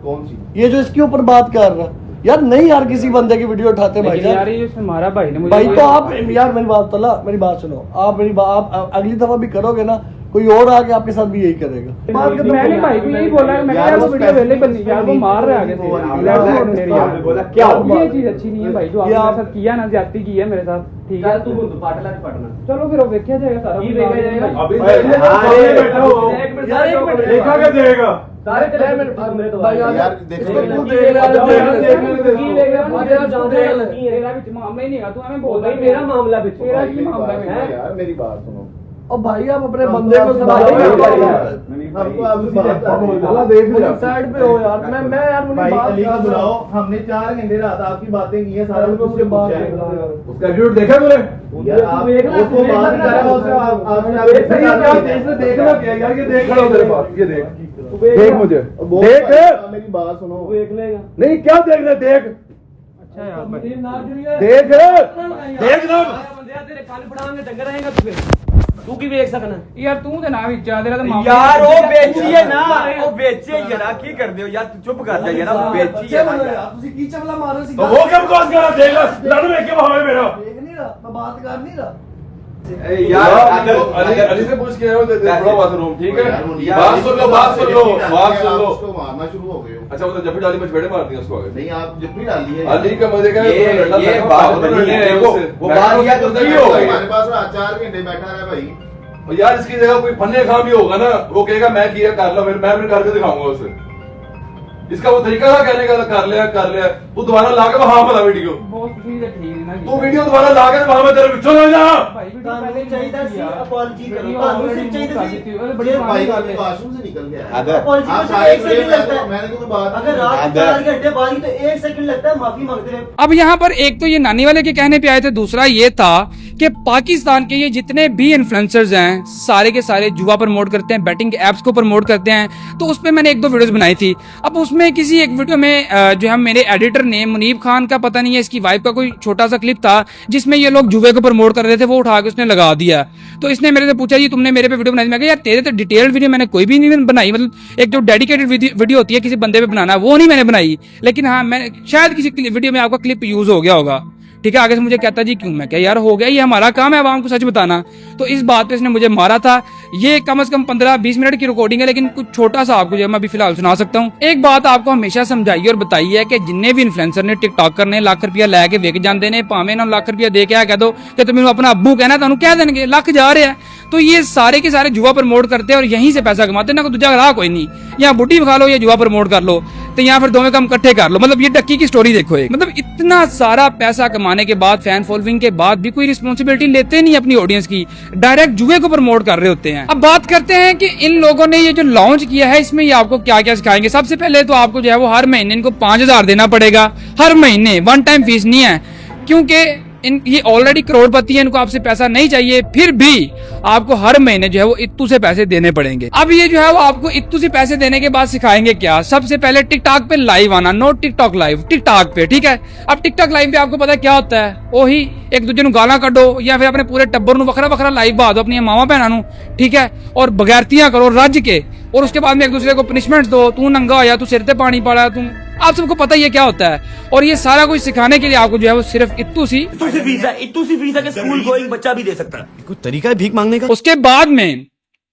कौन सी? ये जो इसके ऊपर बात कर रहा यार, नहीं यार किसी बंदे की वीडियो उठाते भाई यार ये हमारा भाई ने मुझे भाई तो आप यार मेरी बात तला, मेरी बात सुनो, आप आप अगली दफा भी करोगे ना, कोई और आके आपके साथ भी यही करेगा। मैंने भाई को यही बोला, मैं यार वो वीडियो अवेलेबल नहीं, यार वो मार रहे आगे से क्या ये चीज अच्छी नहीं है भाई जो आपने मेरे साथ किया ना, ज्यादती की है मेरे साथ, ठीक है। तू पाटला पढ़ना, चलो फिर वो देखा जाएगा सारा, ये देखा जाएगा। अभी देखा क्या जाएगा सारे मेरे तो यार देखो मामला ही नहीं है, तू हमें बोल भाई मेरा मामला भी तेरा की मामला है यार मेरी बात सुनो, और भाई आप अपने बंदे को साइड पे हो यार। मैं यार बुलाओ, हमने 4 घंटे रात आपकी बातें की है, सारा कुछ उसके बाद उसका वीडियो देखा तूने? यार आप उसको बात कर रहे हो, आपने देखना क्या यार, ये देख लो मेरे पास, ये देख मुझे देख, मेरी बात सुनो, देख लेगा नहीं क्या देखना, देख अच्छा यार देख देख ना, तेरे कान पड़ांगे डंगर रहेगा तू की वेख सकना यार तू ते ना विच आ, तेरा तो यार वो बेची है ना, वो बेची है यार, की कर दे यार, चुप कर जा यार, वो बेची है ਤੁਸੀਂ ਕੀ ਚਵਲਾ ਮਾਰੋ ਸੀ, वो क्या बकवास कर रहा, देख लड़ में क्या भाव है मेरा देख नहीं रहा, मैं बात कर नहीं रहा। यार अली से पूछ के आए हो, बड़ा बाथरूम, ठीक है? बात सुन लो, बात सुन लो, बात सुन लो। उसको मारना शुरू हो गए हो। अच्छा वो तो जब भी डाली मचपेड़े मारती है उसको आगे। नहीं आप जब भी डाली है अली का मजे का ये बात बनी है, देखो वो बात या तो की हो गई हमारे पास 4 घंटे बैठा रहा भाई, और यार इसकी जगह कोई फन्ने खां भी होगा ना, वो कहेगा मैं किया कर लो, मैं फिर करके दिखाऊंगा उसे। इसका वो तरीका था कहने का, कर लिया तू दोबारा ला के वहां बना वीडियो, बहुत ठीक है ना तू वीडियो दोबारा ला के वहां में तेरे पिछो ना जा भाई वीडियो पहले चाहिए था, अपॉलजी करो, ਤੁਹਾਨੂੰ ਸਿਰ ਚਾਹੀਦਾ ਸੀ, बड़ी भाई का वॉशरूम से निकल गया है। अदर आप सारे वीडियो में मैंने तो बात अगर रात 4 घंटे बाद ही तो 1 सेकंड लगता है माफी मांगते रहे। अब यहाँ पर एक तो ये नानी वाले के कहने पे आए थे, दूसरा ये था कि पाकिस्तान के ये जितने भी इन्फ्लुएंसर्स हैं सारे के सारे जुआ प्रमोट करते हैं, बैटिंग एप्स को प्रमोट करते हैं। तो उस पर मैंने 1-2 वीडियोस बनाई थी। अब उसमें किसी एक वीडियो में जो है मेरे एडिटर ने मुनीब खान का, पता नहीं है इसकी वाइफ का कोई छोटा सा क्लिप था जिसमें ये लोग जुए को प्रमोट कर रहे थे, वो उठा के उसने लगा दिया। तो इसने मेरे से पूछा जी तुमने मेरे पे वीडियो बनाई? मैं कहा यार तेरे तो डिटेल्ड वीडियो मैंने कोई भी नहीं बनाई, मतलब एक जो डेडिकेटेड वीडियो होती है किसी बंदे पे बनाना, वो नहीं मैंने बनाई। लेकिन हाँ मैं शायद किसी वीडियो में आपका क्लिप यूज हो गया होगा, ठीक है। आगे से मुझे कहता जी क्यों, मैं क्या यार हो गया, ये हमारा काम है आवाम को सच बताना। तो इस बात पे इसने मुझे मारा था। ये कम से कम 15-20 मिनट की रिकॉर्डिंग है, लेकिन कुछ छोटा सा आपको जो मैं अभी फिलहाल सुना सकता हूँ। एक बात आपको हमेशा समझाइए और बताइए है कि जिन्ने भी इन्फ्लुएंसर ने टिकटॉकर ने लाख रुपया लैके विक जाते हैं, भावें ना लाख रुपया दे के कह दो कि तुम अपना अब्बू कहना, तुम कह देंगे लख जा रहे हैं। तो ये सारे के सारे जुआ प्रमोट करते हैं और यहीं से पैसा कमाते हैं, ना कोई दूसरा राह कोई नहीं। या बुढ़ी खा लो या जुआ प्रमोट कर लो, तो यहाँ फिर दोनों काम इकट्ठे कर लो। मतलब ये डक्की की स्टोरी देखो एक, मतलब इतना सारा पैसा कमाने के बाद, फैन फॉलोइंग के बाद भी कोई रिस्पॉन्सिबिलिटी लेते नहीं अपनी ऑडियंस की, डायरेक्ट जुए को प्रमोट कर रहे होते हैं। अब बात करते हैं कि इन लोगों ने ये जो लॉन्च किया है इसमें ये आपको क्या क्या सिखाएंगे। सबसे पहले तो आपको जो है वो हर महीने इनको 5000 देना पड़ेगा, हर महीने, वन टाइम फीस नहीं है, क्योंकि ये ऑलरेडी करोड़पति है, इनको आपसे पैसा नहीं चाहिए, फिर भी आपको हर महीने जो है वो इत्तू से पैसे देने पड़ेंगे। अब ये जो है वो आपको इत्तू से पैसे देने के बाद सिखाएंगे क्या। सबसे पहले टिकटॉक पे लाइव आना, नो टिकटॉक लाइव, टिकटॉक पे, ठीक है। अब टिकटॉक लाइव पे आपको पता क्या होता है, वही एक दूसरे ਨੂੰ गाला ਕੱਢो या फिर अपने पूरे टब्बर ਨੂੰ ਵੱਖਰਾ ਵੱਖਰਾ लाइव बहा दो, अपनी मावा भैनों ਨੂੰ, ठीक है, और बगैरतियां करो रज के, और उसके बाद में एक दूसरे को पनिशमेंट दो, तू नंगा होया, तू सिर पे पानी पाड़ा, तू, आप सबको पता ही है क्या होता है। और ये सारा कुछ सिखाने के लिए आपको जो है वो सिर्फ इत्तू सी फीस है कि स्कूल गोइंग बच्चा भी दे सकता है। कोई तरीका है भीख मांगने का? उसके बाद में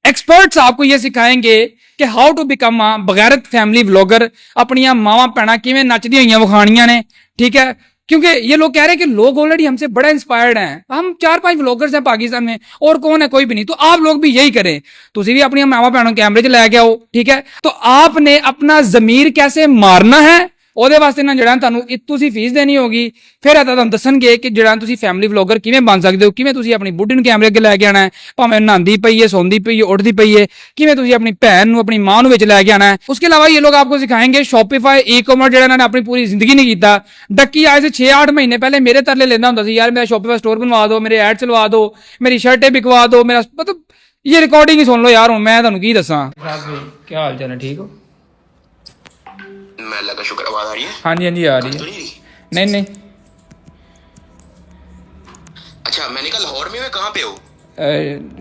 एक्सपर्ट्स आपको ये सिखाएंगे कि हाउ टू बिकम अ बगैरत फैमिली व्लॉगर, अपनी मावा भैणा किवें नचदी होइयां विखाणियां ने, ठीक है। क्योंकि ये लोग कह रहे हैं कि लोग ऑलरेडी हमसे बड़ा इंस्पायर्ड हैं, हम 4-5 व्लॉगर्स हैं पाकिस्तान में, और कौन है, कोई भी नहीं। तो आप लोग भी यही करें, तुसी भी अपनी मावा भैणों कैमरे च लैके आओ, ठीक है। तो आपने अपना जमीर कैसे मारना है, ਉਹਦੇ ਵਾਸਤੇ ਨਾ ਜਿਹੜਾ ਤੁਹਾਨੂੰ ਤੁਸੀਂ ਫੀਸ ਦੇਣੀ ਹੋਗੀ, ਫਿਰ ਇਹ ਤੁਹਾਨੂੰ ਦੱਸਣਗੇ ਕਿ ਜਿਹੜਾ ਤੁਸੀਂ ਫੈਮਿਲੀ ਵਲੌਗਰ ਕਿਵੇਂ ਬਣ ਸਕਦੇ ਹੋ, ਕਿਵੇਂ ਤੁਸੀਂ ਆਪਣੀ ਬੁੱਢੀ ਨੂੰ ਕੈਮਰੇ ਅੱਗੇ ਲੈ ਕੇ ਆਣਾ ਹੈ, ਭਾਵੇਂ ਨਹਾਉਂਦੀ ਪਈ ਹੈ, ਸੌਂਦੀ ਪਈ ਹੈ, ਉੱਠਦੀ ਪਈ ਹੈ, ਕਿਵੇਂ ਤੁਸੀਂ ਆਪਣੀ ਭੈਣ ਨੂੰ, ਆਪਣੀ ਮਾਂ ਨੂੰ ਵਿੱਚ ਲੈ ਕੇ ਆਣਾ है। उसके अलावा ये लोग आपको सिखाएंगे शॉपिफाई ई-कॉमर्स, ਜਿਹੜਾ ਇਹਨਾਂ ਨੇ ਆਪਣੀ पूरी जिंदगी नहीं कीता। डक्की आज से 6-8 महीने पहले मेरे तरले लेना ਹੁੰਦਾ ਸੀ, यार मेरा शॉपिफाई स्टोर बनवा दो, मेरे ऐड चलवा दो, मेरी शर्टें बिकवा दो, मेरा मतलब ये रिकॉर्डिंग ही सुन लो यार, मैं ਤੁਹਾਨੂੰ ਕੀ ਦੱਸਾਂ। क्या हाल चाल है, ठीक हो? मैं अल्लाह का शुक्र, आवाज आ रही है? हाँ जी हाँ जी आ रही है। नहीं नहीं अच्छा, मैंने कहा लाहौर में कहाँ पे हो?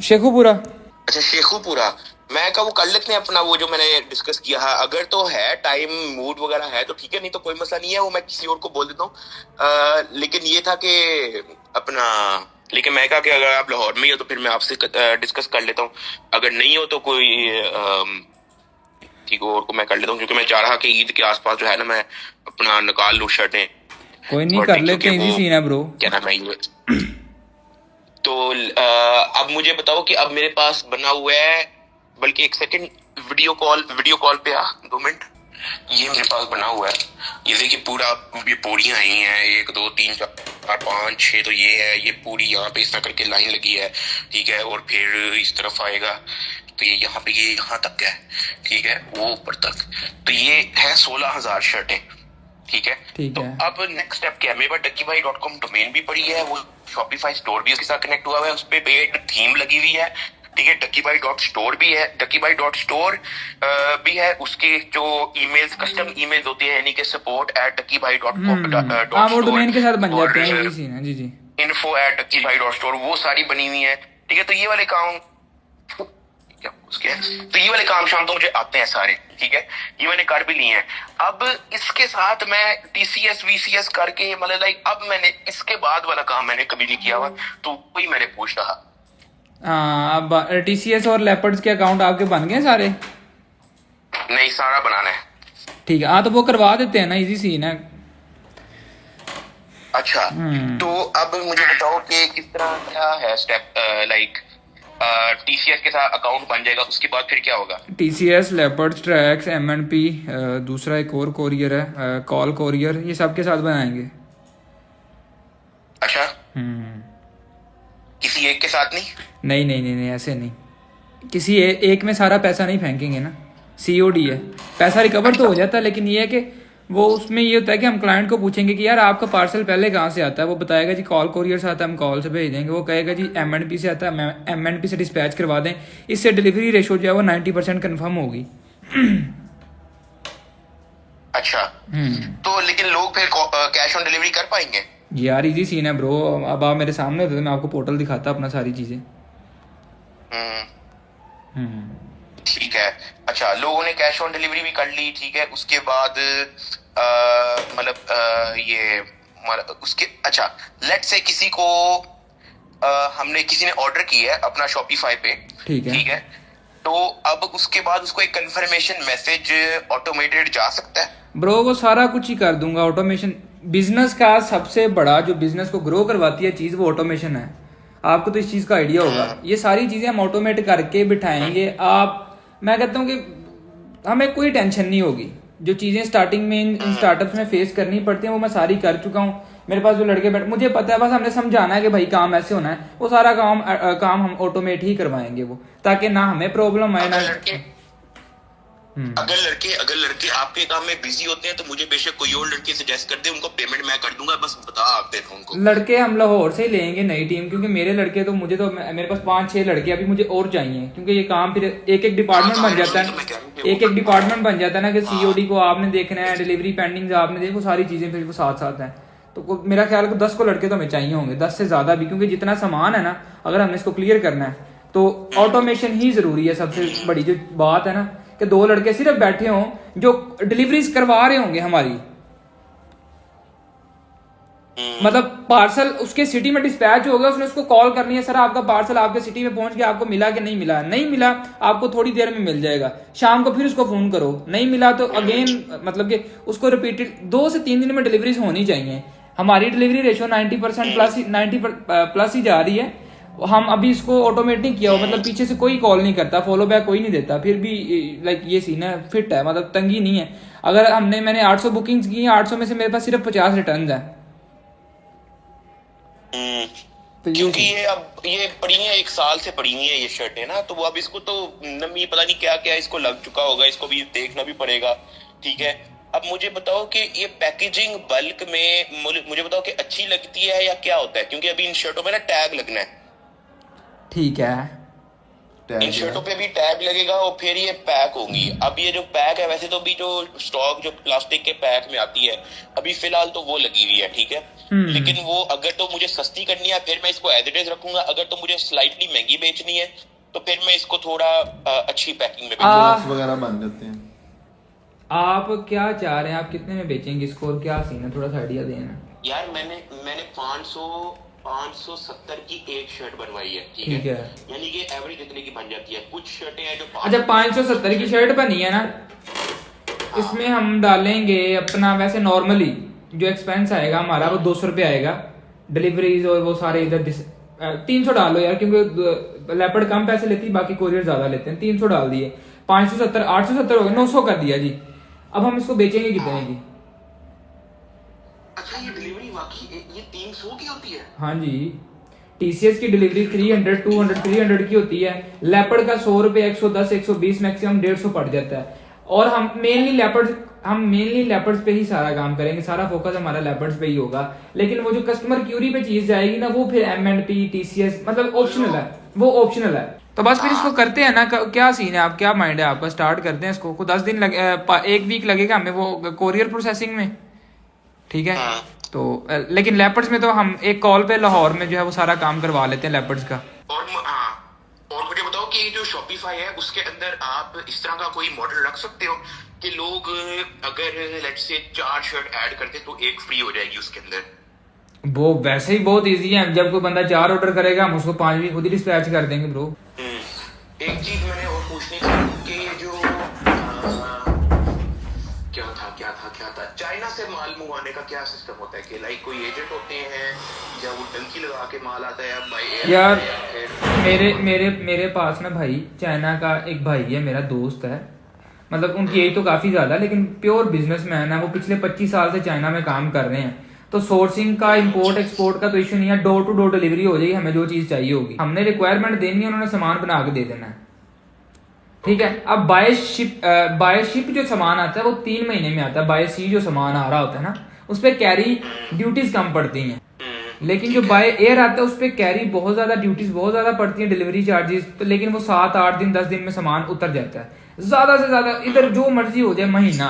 शेखुपुरा। अच्छा, शेखुपुरा। मैं कहा वो कर लेते हैं अपना वो जो मैंने डिस्कस किया है, अगर तो है टाइम मूड वगैरह है तो ठीक है, नहीं तो कोई मसला नहीं है, वो मैं किसी और को बोल देता हूँ। लेकिन ये था कि अपना, लेकिन मैं कहा कि अगर आप लाहौर में ही हो तो फिर मैं आपसे डिस्कस कर लेता हूँ, अगर नहीं हो तो कोई ठीक और को मैं कर लेता हूँ, क्योंकि मैं चाह रहा कि ईद के आसपास जो है ना मैं अपना निकाल लूँ शर्टें। कोई नहीं, कर लेते हैं, इजी सीन है ब्रो। क्या नाम है ये? तो अब मुझे बताओ कि अब मेरे पास बना हुआ है, बल्कि एक सेकंड, वीडियो कॉल पे आ 2 मिनट। ये मेरे पास बना हुआ है, ये देखिए पूरा, ये पूरियां आई हैं 1 2 3 4 5 6, तो ये है, ये पूरी यहाँ पे इस तरह करके लाइन लगी है, ठीक है, और फिर इस तरफ आएगा तो ये यहाँ पे, ये यहाँ तक है, ठीक है, वो ऊपर तक, तो ये है 16,000 शर्टें, ठीक है। तो अब नेक्स्ट स्टेप क्या है? मेरे पास duckybhai.com डोमेन भी पड़ी है, वो शॉपिफाई स्टोर भी उसके साथ कनेक्ट हुआ हुआ है, उस पे पेड थीम लगी हुई है, ठीक है। duckybhai.store भी है, duckybhai.store भी है, उसके जो ईमेल्स, कस्टम ईमेल्स होते हैं, यानी कि support@duckybhai.com वो डोमेन के साथ बन जाते हैं, इजी सीन है। जी जी। info@duckybhai.store, वो सारी बनी हुई है, ठीक है। तो ये वाले काम उसके, तो ये वाले काम शाम तो मुझे आते हैं सारे, ठीक है, ये मैंने कर भी लिए हैं। अब इसके साथ मैं TCS VCS करके, मतलब लाइक, अब मैंने इसके बाद वाला काम मैंने कभी नहीं किया हुआ, तो वही मैंने पूछ रहा। अब TCS और लेपर्ड्स के अकाउंट आपके बन गए सारे? नहीं, सारा बनाना है। ठीक है, हाँ तो वो करवा देते हैं ना, इजी सीन है। अच्छा, तो अब मुझे बताओ कि किस तरह क्या है स्टेप, लाइक TCS के साथ अकाउंट बन जाएगा, उसके बाद फिर क्या होगा? TCS, लेपर्ड्स, ट्रैक्स, MNP, दूसरा एक और कोरियर है, कॉल कोरियर, ये सब के साथ बनाएंगे। अच्छा, किसी एक के साथ नहीं? नहीं नहीं नहीं नहीं, ऐसे नहीं, किसी एक में सारा पैसा नहीं फेंकेंगे ना, COD है, पैसा रिकवर तो हो जाता है, लेकिन ये है कि वो उसमें ये होता है कि हम क्लाइंट को पूछेंगे कि यार आपका पार्सल पहले कहाँ से आता है, वो बताएगा जी कॉल कोरियर से आता है, हम कॉल से भेज देंगे, वो कहेगा जी MNP से आता है, MNP से डिस्पैच करवा दें, इससे डिलीवरी रेशो जो है वो 90% कन्फर्म होगी। अच्छा, तो लेकिन लोग फिर कैश ऑन डिलीवरी कर पाएंगे? यार इजी सीन है ब्रो, अब आप मेरे सामने होते तो मैं आपको पोर्टल दिखाता अपना सारी चीजें। ठीक है। अच्छा, लोगों ने कैश ऑन डिलीवरी भी कर ली, ठीक है, उसके बाद ये उसके, अच्छा लेट से किसी को किसी ने ऑर्डर किया है अपना शॉपिफाई पे, ठीक है, तो अब उसके बाद उसको एक कंफर्मेशन मैसेज ऑटोमेटेड जा सकता है? ब्रो वो सारा कुछ ही कर दूंगा ऑटोमेशन। बिजनेस का सबसे बड़ा जो बिजनेस को ग्रो करवाती है चीज, वो ऑटोमेशन है। आपको तो इस चीज का आइडिया होगा, ये सारी चीजें हम ऑटोमेट करके बिठाएंगे। आप, मैं कहता हूँ कि हमें कोई टेंशन नहीं होगी, जो चीजें स्टार्टिंग में इन स्टार्टअप्स में फेस करनी पड़ती हैं वो मैं सारी कर चुका हूँ। मेरे पास जो लड़के बैठे, मुझे पता है, बस हमने समझाना है कि भाई काम ऐसे होना है, वो सारा काम हम ऑटोमेट ही करवाएंगे वो, ताकि ना हमें प्रॉब्लम आए ना। अगर लड़के आपके काम में बिजी होते हैं तो मुझे बेशक कोई और लड़के सजेस्ट कर दे, उनको पेमेंट मैं कर दूंगा, बस बता आप देना उनको। लड़के हम लाहौर से ही लेंगे, नई टीम, क्योंकि मेरे लड़के तो मेरे पास 5-6 लड़के अभी मुझे और चाहिए, क्योंकि ये काम फिर एक डिपार्टमेंट बन जाता है, एक डिपार्टमेंट बन जाता है ना, कि COD को आपने देखना है, डिलीवरी पेंडिंग आपने देखो, सारी चीजें फिर वो साथ साथ हैं। तो मेरा ख्याल है 10 को लड़के तो हमें चाहिए होंगे, 10 से ज्यादा भी, क्योंकि जितना सामान है ना, अगर हमने इसको क्लियर करना है तो ऑटोमेशन ही जरूरी है। सबसे बड़ी जो बात है ना, कि 2 लड़के सिर्फ बैठे हों जो डिलीवरीज करवा रहे होंगे हमारी, मतलब पार्सल उसके सिटी में डिस्पैच हो गया, उसने उसको कॉल करनी है, सर आपका पार्सल आपके सिटी में पहुंच गया, आपको मिला कि नहीं मिला? नहीं मिला, आपको थोड़ी देर में मिल जाएगा, शाम को फिर उसको फोन करो, नहीं मिला तो अगेन, मतलब कि उसको रिपीटेड 2 से 3 दिन में डिलीवरीज होनी चाहिए। हमारी डिलीवरी रेशो 90% प्लस ही जा रही है। हम अभी इसको ऑटोमेट नहीं किया हो, मतलब पीछे से कोई कॉल नहीं करता, फॉलो बैक कोई नहीं देता, फिर भी लाइक ये सीन है, फिट है, मतलब तंगी नहीं है। अगर मैंने 800 बुकिंग्स की हैं, 800 में से मेरे पास सिर्फ 50 रिटर्न है। तो क्योंकि ये पड़ी है, 1 साल से पड़ी हुई है ये शर्टें ना, तो वो अब इसको तो नमी पता नहीं क्या क्या इसको लग चुका होगा, इसको भी देखना भी पड़ेगा, ठीक है। अब मुझे बताओ कि ये पैकेजिंग बल्क में मुझे बताओ कि अच्छी लगती है या क्या होता है, क्योंकि अभी इन शर्टों में ना टैग लगना है। ठीक है, इन शर्टों पे भी टैग लगेगा और फिर ये पैक होंगी। अब ये जो पैक है, वैसे तो अभी जो स्टॉक जो प्लास्टिक के पैक में आती है अभी फिलहाल तो वो लगी हुई है, ठीक है। लेकिन वो अगर तो मुझे सस्ती करनी है फिर मैं इसको एज इट इज रखूंगा, अगर तो मुझे स्लाइटली महंगी बेचनी है तो फिर मैं इसको थोड़ा अच्छी पैकिंग में बेचूंगा वगैरह बन जाते हैं। आप क्या चाह रहे हैं, आप कितने में बेचेंगे इसको और क्या सीन है, थोड़ा सा आइडिया देना। यार मैंने 570 की एक शर्ट बनवाई है, ठीक है, यानी कि एवरेज इतने की बन जाती है। कुछ शर्टें हैं जो अच्छा 570 की शर्ट बनी है ना, इसमें हम डालेंगे अपना वैसे नॉर्मली जो एक्सपेंस आएगा हमारा वो 200 रुपये आएगा, डिलीवरीज और वो सारे इधर 300 डालो यार, क्योंकि लेपर्ड कम पैसे लेती है, बाकी कोरियर ज्यादा लेते हैं। 300 डाल दिए, 570 870 हो गए, 900 कर दिया जी। अब हम इसको बेचेंगे कितने की? अच्छा ये डिलीवरी वाकई ये 300 की होती है? हाँ जी, टीसीएस की डिलीवरी 300 200 300 की होती है। लेपर्ड का 100 रुपए 110 120 मैक्सिमम 150 पड़ जाता है। और हम मेनली लेपर्ड्स पे ही सारा काम करेंगे, सारा फोकस हमारा लेपर्ड्स पे ही होगा। लेकिन वो जो कस्टमर क्यूरी पे चीज जाएगी ना, वो फिर M&P TCS मतलब ऑप्शनल है, वो ऑप्शनल है। तो बस फिर इसको करते हैं ना, क्या सीन है, आप क्या माइंड है आपका? स्टार्ट करते हैं इसको। 10 दिन एक वीक लगेगा हमें वो कोरियर प्रोसेसिंग में, ठीक है। तो लेकिन लेपर्ड्स में तो हम एक कॉल पे लाहौर में जो है वो सारा काम करवा लेते हैं लेपर्ड्स का। और मुझे बताओ कि जो शॉपिफाई है उसके अंदर आप इस तरह का कोई मॉडल रख सकते हो कि लोग अगर लेट्स से 4 शर्ट ऐड करते तो एक फ्री हो जाएगी उसके अंदर। वो वैसे ही बहुत इजी है, जब कोई बंदा 4 ऑर्डर करेगा हम उसको 5 भी खुद ही डिस्पैच कर देंगे ब्रो। एक चीज मैंने और पूछनी थी कि जो क्या था चाइना से माल मंगवाने का क्या सिस्टम होता है कि लाइक कोई एजेंट होते हैं या वो टंकी लगा के माल आता है बाय यार? मेरे पास ना भाई चाइना का एक भाई है, मेरा दोस्त है, मतलब उनकी एज तो काफी ज्यादा, लेकिन प्योर बिजनेसमैन है वो। पिछले 25 साल से चाइना में काम कर रहे हैं। तो सोर्सिंग का, इंपोर्ट एक्सपोर्ट का तो इशू नहीं है, डोर टू डोर डिलीवरी हो जाएगी, हमें जो चीज चाहिए होगी, हमने रिक्वायरमेंट देनी है, उन्होंने सामान बना के दे देना है, ठीक है। अब बाय शिप जो सामान आता है वो 3 महीने में आता है। बाय सी जो सामान आ रहा होता है ना, उस पर कैरी ड्यूटीज कम पड़ती हैं, लेकिन जो बाय एयर आता है उस पर कैरी बहुत ज्यादा ड्यूटीज बहुत ज्यादा पड़ती है, डिलीवरी चार्जेस तो। लेकिन वो 7 8 दिन 10 दिन में सामान उतर जाता है, ज्यादा से ज्यादा इधर जो मर्जी हो जाए महीना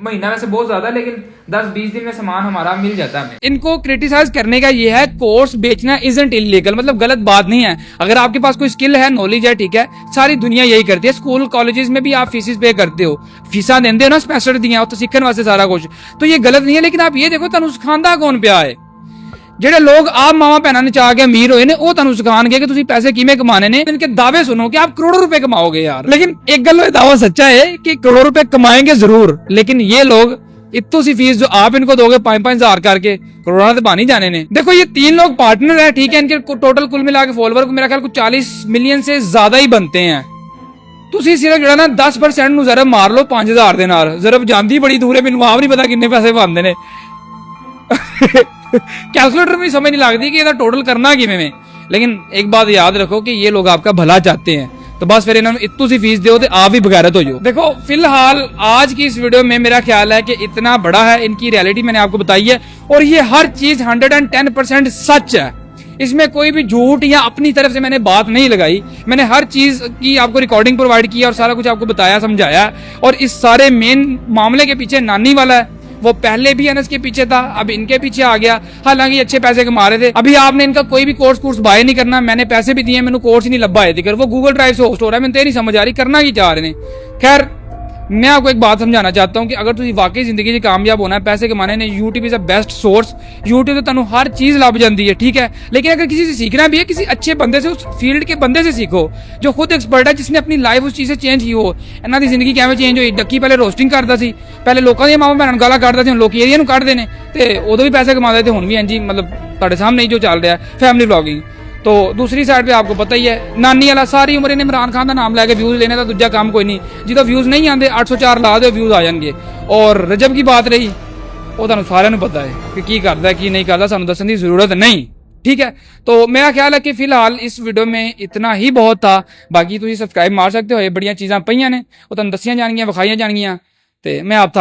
वैसे बहुत ज्यादा, लेकिन 10-20 दिन में सामान हमारा मिल जाता है। इनको क्रिटिसाइज करने का ये है, कोर्स बेचना इजंट इलीगल, मतलब गलत बात नहीं है। अगर आपके पास कोई स्किल है, नॉलेज है, ठीक है, सारी दुनिया यही करती है। स्कूल कॉलेजेस में भी आप फीसिस पे करते हो, फीसा देंदे हो ना, स्पेशल दिया तो सीखने वास्ते सारा कुछ, तो ये गलत नहीं है। लेकिन आप ये देखो तुहानू सिखांदा कौन पिया है? ਜਿਹੜੇ लोग आप मावा भैन ने चाह के अमीर होए ने, ਉਹ ਤੁਹਾਨੂੰ ਸਿਖਾਣਗੇ कि ਤੁਸੀਂ पैसे किमें कमाने ने। इनके दावे सुनो कि आप करोड़ों रुपए कमाओगे यार, लेकिन एक गल दावा सच्चा है कि करोड़ों रुपए कमाएंगे जरूर, लेकिन ये लोग इतनी सी फीस जो आप इनको दोगे 5-5 हजार करके, करोड़ों तो बानी जाने ने। देखो ये 3 लोग पार्टनर है, ठीक है, इनके टोटल कुल मिला के फॉलोवर को मेरा ख्याल कुछ 40 मिलियन से ज्यादा ही बनते हैं। ਤੁਸੀਂ ਸਿਰਫ ਜਿਹੜਾ ਨਾ 10% ਨੂੰ ਜ਼ਰਾ ਮਾਰ ਲਓ 5000 ਦੇ ਨਾਲ, ਜ਼ਰਾ ਜਾਂਦੀ ਬੜੀ ਦੂਰ ਹੈ, ਮੈਨੂੰ ਆਪ ਨਹੀਂ ਪਤਾ ਕਿੰਨੇ ਪੈਸੇ ਬਣਦੇ ਨੇ। कैलकुलेटर में समझ नहीं लगती कि ये टोटल करना किमें में। लेकिन एक बात याद रखो कि ये लोग आपका भला चाहते हैं, तो बस फिर इन्होंने इतनी सी फीस दो तो आप भी बगैरत हो जाओ। देखो फिलहाल आज की इस वीडियो में मेरा ख्याल है कि इतना बड़ा है, इनकी रियलिटी मैंने आपको बताई है, और ये हर चीज 110% सच है। इसमें कोई भी झूठ या अपनी तरफ से मैंने बात नहीं लगाई, मैंने हर चीज की आपको रिकॉर्डिंग प्रोवाइड की और सारा कुछ आपको बताया समझाया। और इस सारे मेन मामले के पीछे नानी वाला है, वो पहले भी अनस के पीछे था, अब इनके पीछे आ गया। हालांकि अच्छे पैसे कमा रहे थे। अभी आपने इनका कोई भी कोर्स बाय नहीं करना, मैंने पैसे भी दिए, मैंने कोर्स ही नहीं लब्बा है दिक्कत, वो गूगल ड्राइव से होस्ट हो रहा है, मैंने तो नहीं समझ आ रही करना की चाह रहे हैं। खैर मैं आपको एक बात समझाना चाहता हूं कि अगर तुम वाकई जिंदगी में कामयाब होना है, पैसे कमाने ने, YouTube is a best source. YouTube से तुम हर चीज लभ जाती है, ठीक है, लेकिन अगर किसी से सीखना भी है, किसी अच्छे बंदे से, उस फील्ड के बंदे से सीखो जो खुद एक्सपर्ट है, जिसने अपनी लाइफ उस चीज से चेंज की हो। इन्हों की जिंदगी कैसे चेंज हुई? डक्की पहले रोस्टिंग करता सी, पहले लोगों दी मावां भैणां गालां कढदा सी, लोग एरिया नूं कढदे ने, ते उदों भी पैसे कमाते थे, हुण भी इंज ही मतलब तुहाडे सामने जो चल रहा है फैमिली व्लॉगिंग। तो दूसरी साइड पे आपको पता ही है, नानी वाला सारी उम्र इन्हें इमरान खान का नाम लैके व्यूज लेने का दूजा काम कोई नहीं। जो व्यूज नहीं आते 804 ला दो व्यूज आ जाएंगे। और रजब की बात रही, वो तुहानू सारिਆਂ ਨੂੰ पता है कि की करता है की नहीं करता, सानू दस्सण की जरूरत नहीं, ठीक है। तो मेरा ख्याल है कि फिलहाल इस वीडियो में इतना ही बहुत था। बाकी तुम सब्सक्राइब मार सकते हो, बड़ियां चीज़ां पईयां ने, वो तुहानू दस्सियां जाणगियां, विखाईयां जाणगियां, ते मैं आप